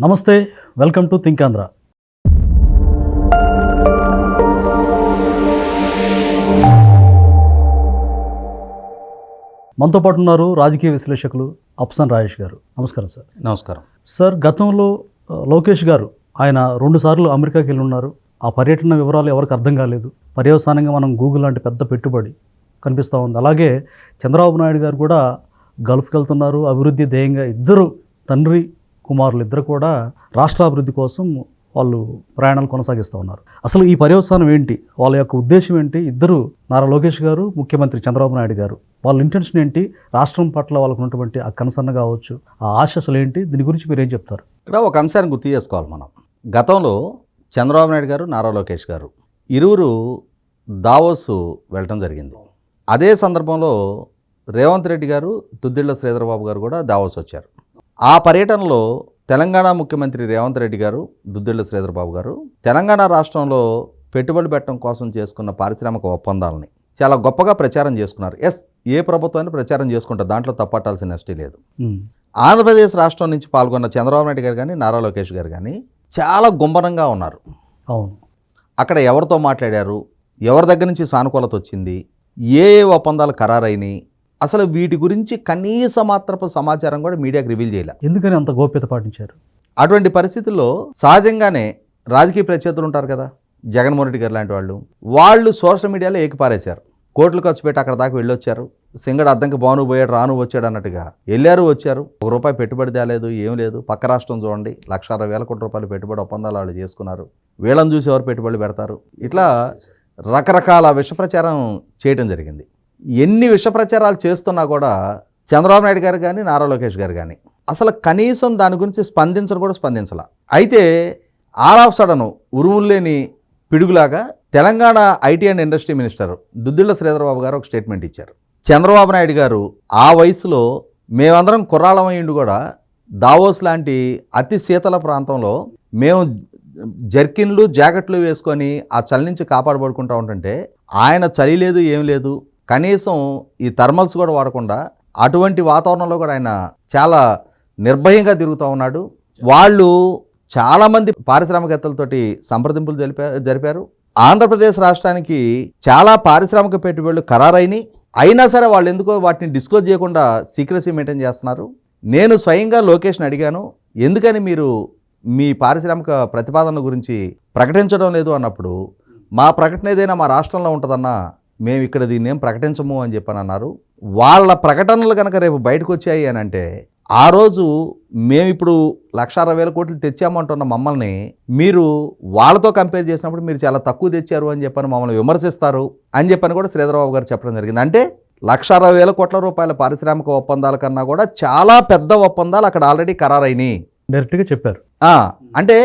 నమస్తే, welcome to think Andhra. మనతో పాటు ఉన్నారు రాజకీయ విశ్లేషకులు అప్సన్ రాజేష్ గారు. నమస్కారం సార్. నమస్కారం సార్, గతంలో లోకేష్ గారు ఆయన 2 సార్లు అమెరికాకి వెళ్ళి ఉన్నారు. ఆ పర్యటన వివరాలు ఎవరికి అర్థం కాలేదు. పర్యవసానంగా మనం గూగుల్ లాంటి పెద్ద పెట్టుబడి కనిపిస్తూ ఉంది. అలాగే చంద్రబాబు నాయుడు గారు కూడా గల్ఫ్కి వెళ్తున్నారు. అభివృద్ధి ధ్యేయంగా ఇద్దరు తండ్రి కుమారులు ఇద్దరు కూడా రాష్ట్రాభివృద్ధి కోసం వాళ్ళు ప్రయాణాలు కొనసాగిస్తూ ఉన్నారు. అసలు ఈ పర్యవసానం ఏంటి, వాళ్ళ యొక్క ఉద్దేశం ఏంటి? ఇద్దరు నారా లోకేష్ గారు, ముఖ్యమంత్రి చంద్రబాబు నాయుడు గారు, వాళ్ళ ఇంటెన్షన్ ఏంటి? రాష్ట్రం పట్ల వాళ్ళకు ఉన్నటువంటి ఆ కన్సర్న్ కావచ్చు, ఆ ఆశ అసలు ఏంటి? దీని గురించి మీరు ఏం చెప్తారు? ఇక్కడ ఒక అంశాన్ని గుర్తు చేసుకోవాలి మనం. గతంలో చంద్రబాబు నాయుడు గారు, నారా లోకేష్ గారు ఇరువురు దావోస్ వెళ్ళటం జరిగింది. అదే సందర్భంలో రేవంత్ రెడ్డి గారు, దుద్దిళ్ల శ్రీధర్ బాబు గారు కూడా దావోస్ వచ్చారు. ఆ పర్యటనలో తెలంగాణ ముఖ్యమంత్రి రేవంత్ రెడ్డి గారు, దుద్దిళ్ల శ్రీధర్ బాబు గారు తెలంగాణ రాష్ట్రంలో పెట్టుబడి పెట్టడం కోసం చేసుకున్న పారిశ్రామిక ఒప్పందాలని చాలా గొప్పగా ప్రచారం చేసుకున్నారు. ఏ ప్రభుత్వాన్ని ప్రచారం చేసుకుంటారు, దాంట్లో తప్పట్టాల్సిన నష్టం లేదు. ఆంధ్రప్రదేశ్ రాష్ట్రం నుంచి పాల్గొన్న చంద్రబాబు నాయుడు గారు కానీ, నారా లోకేష్ గారు కానీ చాలా గుంభనంగా ఉన్నారు. అవును, అక్కడ ఎవరితో మాట్లాడారు, ఎవరి దగ్గర నుంచి సానుకూలత వచ్చింది, ఏ ఒప్పందాలు ఖరారైనాయి, అసలు వీటి గురించి కనీస మాత్రపు సమాచారం కూడా మీడియాకి రివీల్ చేయలే. ఎందుకని అంత గోప్యత పాటించారు? అటువంటి పరిస్థితుల్లో సహజంగానే రాజకీయ ప్రత్యర్థులు ఉంటారు కదా, జగన్మోహన్ రెడ్డి గారు లాంటి వాళ్ళు సోషల్ మీడియాలో ఏకిపారేశారు. కోట్లు ఖర్చు పెట్టి అక్కడ దాకా వెళ్ళొచ్చారు. సింగడు అద్దంకి బాను పోయాడు, రాను వచ్చాడు అన్నట్టుగా వెళ్ళారు, వచ్చారు. ₹1 పెట్టుబడి తేలేదు, ఏం లేదు. పక్క రాష్ట్రం చూడండి, 1,60,000 కోట్ల రూపాయలు పెట్టుబడి ఒప్పందాలు వాళ్ళు చేసుకున్నారు. వీళ్ళని చూసి ఎవరు పెట్టుబడులు పెడతారు? ఇట్లా రకరకాల విష ప్రచారం చేయడం జరిగింది. ఎన్ని విష ప్రచారాలు చేస్తున్నా కూడా చంద్రబాబు నాయుడు గారు కానీ, నారా లోకేష్ గారు కానీ అసలు కనీసం దాని గురించి స్పందించాల. అయితే ఆల్ ఆఫ్ సడన్ ఉరుములేని పిడుగులాగా Telangana IT and industry minister Duddilla Sridhar Babu garu ఒక స్టేట్మెంట్ ఇచ్చారు. చంద్రబాబు నాయుడు గారు ఆ వయసులో మేమందరం కుర్రాళ్ళమయ్యిండు కూడా దావోస్ లాంటి అతి శీతల ప్రాంతంలో మేము జర్కిన్లు, జాకెట్లు వేసుకొని ఆ చలి నుంచి కాపాడబడుకుంటూ ఉంటుంటే ఆయన చలి లేదు, ఏం లేదు, కనీసం ఈ థర్మల్స్ కూడా వాడకుండా అటువంటి వాతావరణంలో కూడా ఆయన చాలా నిర్భయంగా తిరుగుతూ ఉన్నాడు. వాళ్ళు చాలామంది పారిశ్రామికవేత్తలతోటి సంప్రదింపులు జరిపారు. ఆంధ్రప్రదేశ్ రాష్ట్రానికి చాలా పారిశ్రామిక పెట్టుబడులు ఖరారైనవి. అయినా సరే వాళ్ళు ఎందుకో వాటిని డిస్క్లోజ్ చేయకుండా సీక్రెసీ మెయింటైన్ చేస్తున్నారు. నేను స్వయంగా లోకేష్ని అడిగాను, ఎందుకని మీరు మీ పారిశ్రామిక ప్రతిపాదనల గురించి ప్రకటించడం లేదు అన్నప్పుడు, మా ప్రకటన ఏదైనా మా రాష్ట్రంలో ఉంటుందన్నా మేము ఇక్కడ దీన్ని ఏం ప్రకటించము అని చెప్పని అన్నారు. వాళ్ళ ప్రకటనలు కనుక రేపు బయటకు వచ్చాయి అని అంటే, ఆ రోజు మేము ఇప్పుడు 1,60,000 కోట్లు తెచ్చామంటున్న మమ్మల్ని మీరు వాళ్ళతో కంపేర్ చేసినప్పుడు మీరు చాలా తక్కువ తెచ్చారు అని చెప్పని మమ్మల్ని విమర్శిస్తారు అని చెప్పని కూడా శ్రీధరబాబు గారు చెప్పడం జరిగింది. అంటే 1,60,000 కోట్ల రూపాయల పారిశ్రామిక ఒప్పందాల కన్నా కూడా చాలా పెద్ద ఒప్పందాలు అక్కడ ఆల్రెడీ ఖరారైనాయి డైరెక్ట్గా చెప్పారు. అంటే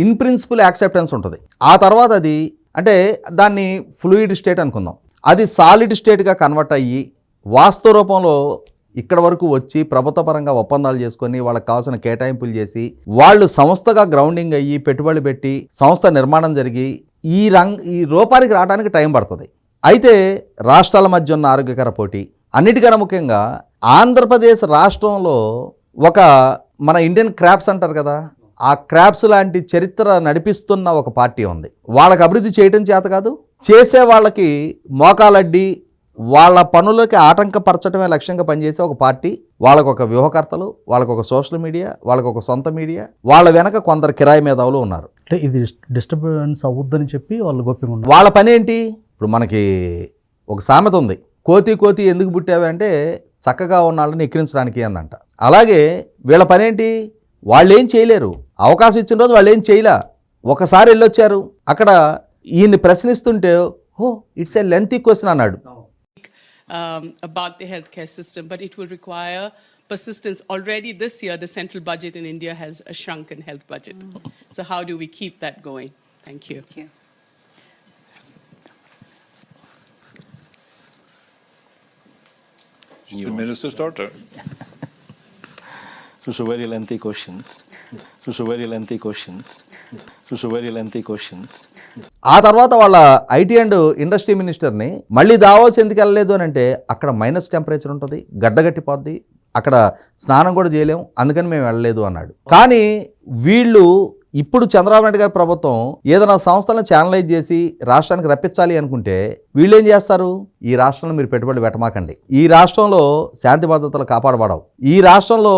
ఇన్ ప్రిన్సిపల్ యాక్సెప్టెన్స్ ఉంటుంది. ఆ తర్వాత అది అంటే దాన్ని ఫ్లూయిడ్ స్టేట్ అనుకుందాం, అది సాలిడ్ స్టేట్గా కన్వర్ట్ అయ్యి వాస్తవ రూపంలో ఇక్కడ వరకు వచ్చి ప్రభుత్వ పరంగా ఒప్పందాలు చేసుకొని వాళ్ళకి కావాల్సిన కేటాయింపులు చేసి వాళ్ళు సంస్థగా గ్రౌండింగ్ అయ్యి పెట్టుబడులు పెట్టి సంస్థ నిర్మాణం జరిగి ఈ రూపానికి రావడానికి టైం పడుతుంది. అయితే రాష్ట్రాల మధ్య ఉన్న ఆరోగ్యకర పోటీ, అన్నిటికన్నా ముఖ్యంగా ఆంధ్రప్రదేశ్ రాష్ట్రంలో ఒక మన ఇండియన్ క్రాప్స్ అంటారు కదా, ఆ క్రాప్స్ లాంటి చరిత్ర నడిపిస్తున్న ఒక పార్టీ ఉంది. వాళ్ళకి అభివృద్ధి చేయటం చేత కాదు, చేసే వాళ్ళకి మోకాలడ్డి వాళ్ళ పనులకి ఆటంకపరచడమే లక్ష్యంగా పనిచేసే ఒక పార్టీ. వాళ్ళకు ఒక వ్యూహకర్తలు, వాళ్ళకు ఒక సోషల్ మీడియా, వాళ్ళకు ఒక సొంత మీడియా, వాళ్ళ వెనక కొందరు కిరాయి మేధావులు ఉన్నారు. అంటే ఇది డిస్టర్బెన్స్ అవ్వద్దని చెప్పి వాళ్ళు గోప్యంగా ఉన్నారు. వాళ్ళ పని ఏంటి? ఇప్పుడు మనకి ఒక సామెత ఉంది, కోతి ఎందుకు పుట్టావే అంటే చక్కగా ఉన్న వాళ్ళని ఎక్కిరించడానికి అందంట. అలాగే వీళ్ళ పని ఏంటి? వాళ్ళు ఏం చేయలేరు. అవకాశం ఇచ్చిన రోజు వాళ్ళు ఏం చేయలే. ఒకసారి వెళ్ళొచ్చారు, అక్కడ ఈయన్ని ప్రశ్నిస్తుంటే ఇట్స్ ఏ లెంతీ క్వశ్చన్ అన్నాడు. About the healthcare system, but it will require persistence. Already this year, the central budget in India has a shrunken health budget. So how do we keep that going? Thank you. Thank you. The minister started. It was a very lengthy questions. ఆ తర్వాత వాళ్ళ IT and industry మినిస్టర్ని మళ్ళీ Davos ఎందుకు వెళ్ళలేదు అని అంటే, అక్కడ మైనస్ టెంపరేచర్ ఉంటుంది, గడ్డగట్టిపోద్ది, అక్కడ స్నానం కూడా చేయలేము, అందుకని మేము వెళ్ళలేదు అన్నాడు. కానీ వీళ్ళు ఇప్పుడు చంద్రబాబు నాయుడు గారి ప్రభుత్వం ఏదైనా సంస్థలను ఛానలైజ్ చేసి రాష్ట్రానికి రప్పించాలి అనుకుంటే వీళ్ళు ఏం చేస్తారు? ఈ రాష్ట్రంలో మీరు పెట్టుబడులు పెట్టమాకండి, ఈ రాష్ట్రంలో శాంతి భద్రతలు కాపాడబడవు, ఈ రాష్ట్రంలో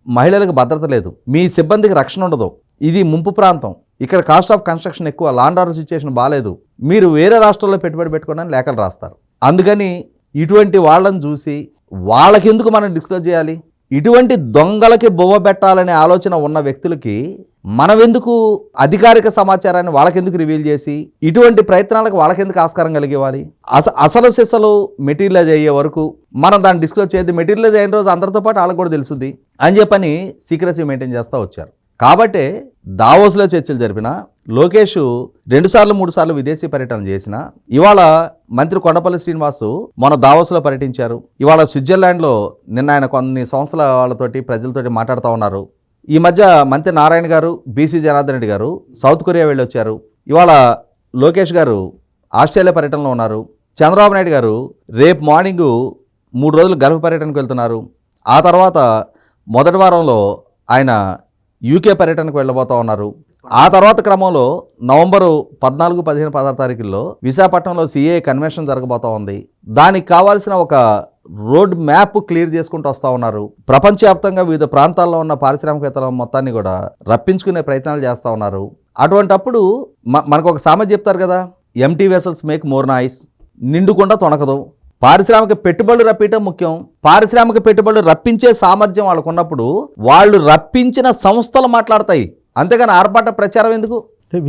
మహిళలకు భద్రత లేదు, మీ సిబ్బందికి రక్షణ ఉండదు, ఇది ముంపు ప్రాంతం, ఇక్కడ కాస్ట్ ఆఫ్ కన్స్ట్రక్షన్ ఎక్కువ, లాండ్ ఆర్డర్ సిచ్యుయేషన్ బాగాలేదు, మీరు వేరే రాష్ట్రాల్లో పెట్టుబడి పెట్టుకోవడానికి లేఖలు రాస్తారు. అందుకని ఇటువంటి వాళ్ళని చూసి వాళ్ళకెందుకు మనం డిస్క్లోజ్ చేయాలి? ఇటువంటి దొంగలకి బొవ్వ పెట్టాలనే ఆలోచన ఉన్న వ్యక్తులకి మనమెందుకు అధికారిక సమాచారాన్ని వాళ్ళకెందుకు రివీల్ చేసి ఇటువంటి ప్రయత్నాలకు వాళ్ళకెందుకు ఆస్కారం కలిగివ్వాలి? అసలు సిసలు మెటీరియలైజ్ అయ్యే వరకు మనం దాన్ని డిస్క్లోజ్ చేయద్దు, మెటీరియలైజ్ అయిన రోజు అందరితో పాటు వాళ్ళకి కూడా తెలుస్తుంది అని చెప్పని సీక్రెసీ మెయింటైన్ చేస్తూ వచ్చారు. కాబట్టి దావోస్లో చర్చలు జరిపిన లోకేష్ 2 సార్లు 3 సార్లు విదేశీ పర్యటన చేసిన, ఇవాళ మంత్రి కొండపల్లి శ్రీనివాసు మన దావోస్లో పర్యటించారు. ఇవాళ స్విట్జర్లాండ్లో నిన్న ఆయన కొన్ని సంస్థల వాళ్ళతోటి ప్రజలతోటి మాట్లాడుతూ ఉన్నారు. ఈ మధ్య మంత్రి నారాయణ గారు, బీసీ జనార్దన్ రెడ్డి గారు సౌత్ కొరియా వెళ్ళి వచ్చారు. ఇవాళ లోకేష్ గారు ఆస్ట్రేలియా పర్యటనలో ఉన్నారు. చంద్రబాబు నాయుడు గారు రేపు మార్నింగు 3 రోజులు గల్ఫ్ పర్యటనకు వెళ్తున్నారు. ఆ తర్వాత మొదటి వారంలో ఆయన యూకే పర్యటనకు వెళ్ళబోతూ ఉన్నారు. ఆ తర్వాత క్రమంలో నవంబరు 14, 15, 16 తారీఖుల్లో విశాఖపట్నంలో సిఏ కన్వెన్షన్ జరగబోతూ ఉంది. దానికి కావాల్సిన ఒక రోడ్ మ్యాప్ క్లియర్ చేసుకుంటూ వస్తూ ఉన్నారు. ప్రపంచవ్యాప్తంగా వివిధ ప్రాంతాల్లో ఉన్న పారిశ్రామికవేత్తల మొత్తాన్ని కూడా రప్పించుకునే ప్రయత్నాలు చేస్తూ ఉన్నారు. అటువంటప్పుడు మనకు ఒక సామెత చెప్తారు కదా, empty vessels make more noise, నిండుకుండా తొణకదు. పారిశ్రామిక పెట్టుబడులు రప్పించడం ముఖ్యం. పారిశ్రామిక పెట్టుబడులు రప్పించే సామర్థ్యం వాళ్ళకు ఉన్నప్పుడు వాళ్ళు రప్పించిన సంస్థలు మాట్లాడతాయి, అంతేగాని ఆర్భాట ప్రచారం ఎందుకు?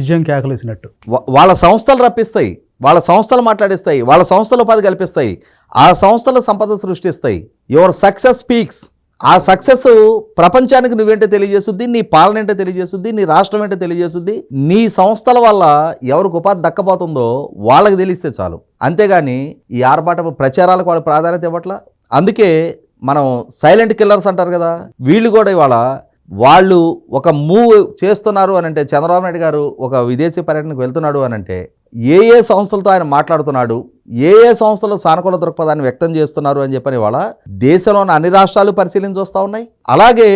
విజయం కేకలేసినట్టు వాళ్ళ సంస్థలు రప్పిస్తాయి, వాళ్ళ సంస్థలు మాట్లాడిస్తాయి, వాళ్ళ సంస్థలు ఉపాధి కల్పిస్తాయి, ఆ సంస్థలు సంపద సృష్టిస్తాయి. Your success speaks. ఆ సక్సెస్ ప్రపంచానికి నువ్వేంటో తెలియజేస్తుంది, నీ పాలన ఏంటో తెలియజేస్తుంది, నీ రాష్ట్రం ఏంటో తెలియజేస్తుంది. నీ సంస్థల వల్ల ఎవరికి ఉపాధి దక్కబోతుందో వాళ్ళకి తెలిస్తే చాలు, అంతేగాని ఈ ఆర్భాటపు ప్రచారాలకు వాళ్ళు ప్రాధాన్యత ఇవ్వట్లా. అందుకే మనం సైలెంట్ కిల్లర్స్ అంటారు కదా, వీళ్ళు కూడా ఇవాళ వాళ్ళు ఒక మూవ్ చేస్తున్నారు అని అంటే, చంద్రబాబు నాయుడు గారు ఒక విదేశీ పర్యటనకు వెళ్తున్నాడు అని అంటే ఏ సంస్థలతో ఆయన మాట్లాడుతున్నాడు, ఏ సంస్థలు సానుకూల దృక్పథాన్ని వ్యక్తం చేస్తున్నారు అని చెప్పని వాళ్ళ దేశంలోని అన్ని రాష్ట్రాలు పరిశీలించి వస్తూ ఉన్నాయి. అలాగే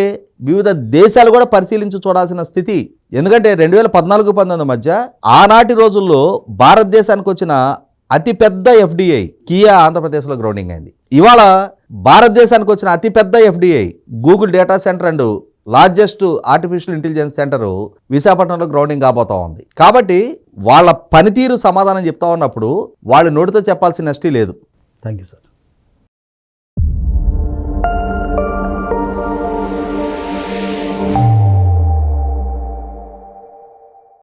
వివిధ దేశాలు కూడా పరిశీలించి చూడాల్సిన స్థితి. ఎందుకంటే 2014-19 మధ్య ఆనాటి రోజుల్లో భారతదేశానికి వచ్చిన అతిపెద్ద ఎఫ్డిఐ కియా ఆంధ్రప్రదేశ్లో గ్రౌండింగ్ అయింది. ఇవాళ భారతదేశానికి వచ్చిన అతిపెద్ద FDI Google data centre and largest artificial intelligence centre విశాఖపట్నంలో గ్రౌండింగ్ కాబోతా ఉంది. కాబట్టి వాళ్ళ పనితీరు సమాధానం చెప్తా ఉన్నప్పుడు వాళ్ళు నోటితో చెప్పాల్సిన నష్టం లేదు. Thank you sir.